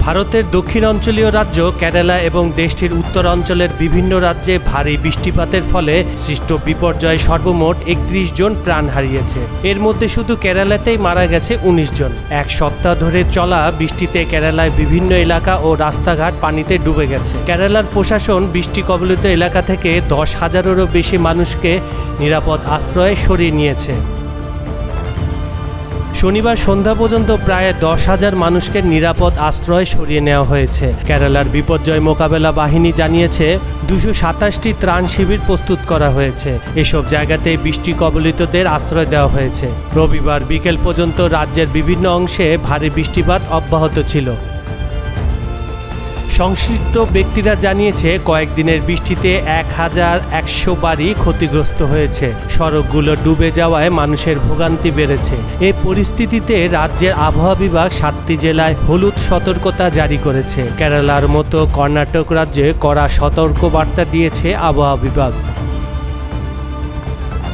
ভারতের দক্ষিণাঞ্চলীয় রাজ্য কেরালা এবং দেশটির উত্তরাঞ্চলের বিভিন্ন রাজ্যে ভারী বৃষ্টিপাতের ফলে সৃষ্ট বিপর্যয়ে সর্বমোট ৩১ জন প্রাণ হারিয়েছে। এর মধ্যে শুধু কেরালাতেই মারা গেছে ১৯ জন। এক সপ্তাহ ধরে চলা বৃষ্টিতে কেরালায় বিভিন্ন এলাকা ও রাস্তাঘাট পানিতে ডুবে গেছে। কেরালার প্রশাসন বৃষ্টি কবলিত এলাকা থেকে ১০,০০০-এরও বেশি মানুষকে নিরাপদ আশ্রয়ে সরিয়ে নিয়েছে। শনিবার সন্ধ্যা পর্যন্ত প্রায় ১০,০০০ মানুষকে নিরাপদ আশ্রয় সরিয়ে নেওয়া হয়েছে। কেরালার বিপর্যয় মোকাবেলা বাহিনী জানিয়েছে ২২৭টি ত্রাণ শিবির প্রস্তুত করা হয়েছে। এসব জায়গাতে বৃষ্টি কবলিতদের আশ্রয় দেওয়া হয়েছে। রবিবার বিকেল পর্যন্ত রাজ্যের বিভিন্ন অংশে ভারী বৃষ্টিপাত অব্যাহত ছিল। সংশ্লিষ্ট ব্যক্তিরা জানিয়েছে কয়েকদিনের বৃষ্টিতে ১,১০০ বাড়ি ক্ষতিগ্রস্ত হয়েছে। সড়কগুলো ডুবে যাওয়ায় মানুষের ভোগান্তি বেড়েছে। এই পরিস্থিতিতে রাজ্যের আবহাওয়া বিভাগ ৭টি জেলায় হলুদ সতর্কতা জারি করেছে। কেরালার মতো কর্ণাটক রাজ্যে কড়া সতর্কবার্তা দিয়েছে আবহাওয়া বিভাগ।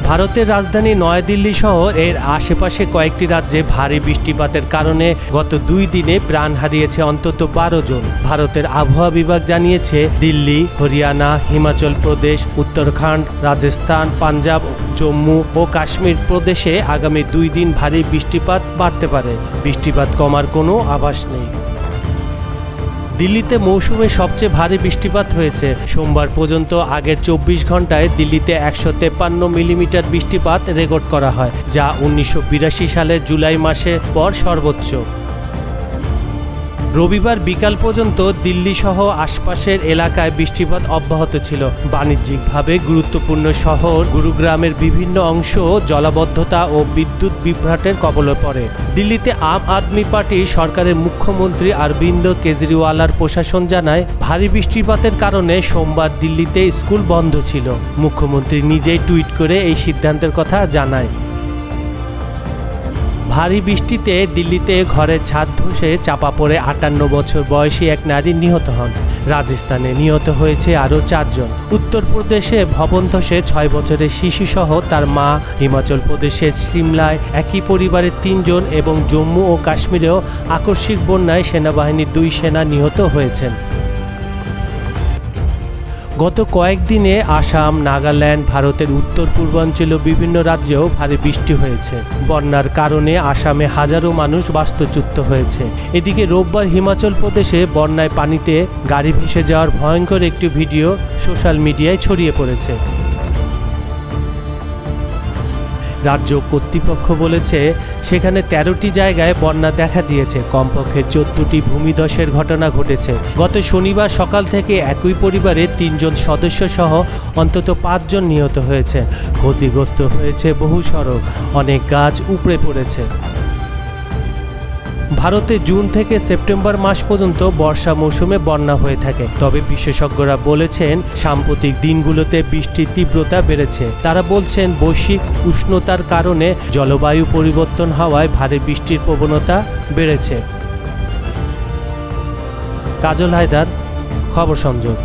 ভারতের রাজধানী নয়াদিল্লি সহ এর আশেপাশে কয়েকটি রাজ্যে ভারী বৃষ্টিপাতের কারণে গত ২ দিনে প্রাণ হারিয়েছে অন্তত ১২ জন। ভারতের আবহাওয়া বিভাগ জানিয়েছে দিল্লি, হরিয়ানা, হিমাচল প্রদেশ, উত্তরাখণ্ড, রাজস্থান, পাঞ্জাব, জম্মু ও কাশ্মীর প্রদেশে আগামী ২ দিন ভারী বৃষ্টিপাত বাড়তে পারে। বৃষ্টিপাত কমার কোনো আভাস নেই। দিল্লিতে মৌসুমে সবচেয়ে ভারী বৃষ্টিপাত হয়েছে। সোমবার পর্যন্ত আগের ২৪ ঘন্টায় দিল্লিতে ১৫৩ মিলিমিটার বৃষ্টিপাত রেকর্ড করা হয়, যা ১৯৮২ সালের জুলাই মাসের পর সর্বোচ্চ। রবিবার বিকাল পর্যন্ত দিল্লি সহ আশপাশের এলাকায় বৃষ্টিপাত অব্যাহত ছিল। বাণিজ্যিকভাবে গুরুত্বপূর্ণ শহর গুরুগ্রামের বিভিন্ন অংশ জলাবদ্ধতা ও বিদ্যুৎ বিভ্রাটের কবলে পড়ে। দিল্লিতে আম আদমি পার্টির সরকারের মুখ্যমন্ত্রী অরবিন্দ কেজরিওয়ালের প্রশাসন জানায় ভারী বৃষ্টিপাতের কারণে সোমবার দিল্লিতে স্কুল বন্ধ ছিল। মুখ্যমন্ত্রী নিজেই টুইট করে এই সিদ্ধান্তের কথা জানায়। ভারী বৃষ্টিতে দিল্লিতে ঘরের ছাদ ধসে চাপা পড়ে ৫৮ বছর বয়সী এক নারী নিহত হন। রাজস্থানে নিহত হয়েছে আরও ৪ জন। উত্তরপ্রদেশে ভবন ধসে ৬ বছরের শিশুসহ তার মা। হিমাচল প্রদেশের সিমলায় একই পরিবারের ৩ জন এবং জম্মু ও কাশ্মীরেও আকস্মিক বন্যায় সেনাবাহিনীর ২ সেনা নিহত হয়েছেন। গত কয়েকদিনে আসাম, নাগাল্যান্ড, ভারতের উত্তর পূর্বাঞ্চলীয় বিভিন্ন রাজ্যেও ভারী বৃষ্টি হয়েছে। বন্যার কারণে আসামে হাজারো মানুষ বাস্তুচ্যুত হয়েছে। এদিকে রোববার হিমাচল প্রদেশে বন্যায় পানিতে গাড়ি ভেসে যাওয়ার ভয়ঙ্কর একটি ভিডিও সোশ্যাল মিডিয়ায় ছড়িয়ে পড়েছে। রাজ্য কর্তৃপক্ষ বলেছে সেখানে ১৩টি জায়গায় বন্যা দেখা দিয়েছে। কমপক্ষে ১৪টি ভূমিধসের ঘটনা ঘটেছে। গত শনিবার সকাল থেকে একই পরিবারের ৩ জন সদস্য সহ অন্তত ৫ জন নিহত হয়েছে। ক্ষতিগ্রস্ত হয়েছে বহু সড়ক, অনেক গাছ উপড়ে পড়েছে। ভারতে জুন থেকে সেপ্টেম্বর মাস পর্যন্ত বর্ষা মৌসুমে বন্যা হয়ে থাকে। তবে বিশেষজ্ঞরা বলেছেন সাম্প্রতিক দিনগুলোতে বৃষ্টির তীব্রতা বেড়েছে। তারা বলছেন বৈশ্বিক উষ্ণতার কারণে জলবায়ু পরিবর্তন হওয়ায় ভারী বৃষ্টির প্রবণতা বেড়েছে। কাজল হায়দার, খবর সংযোগ।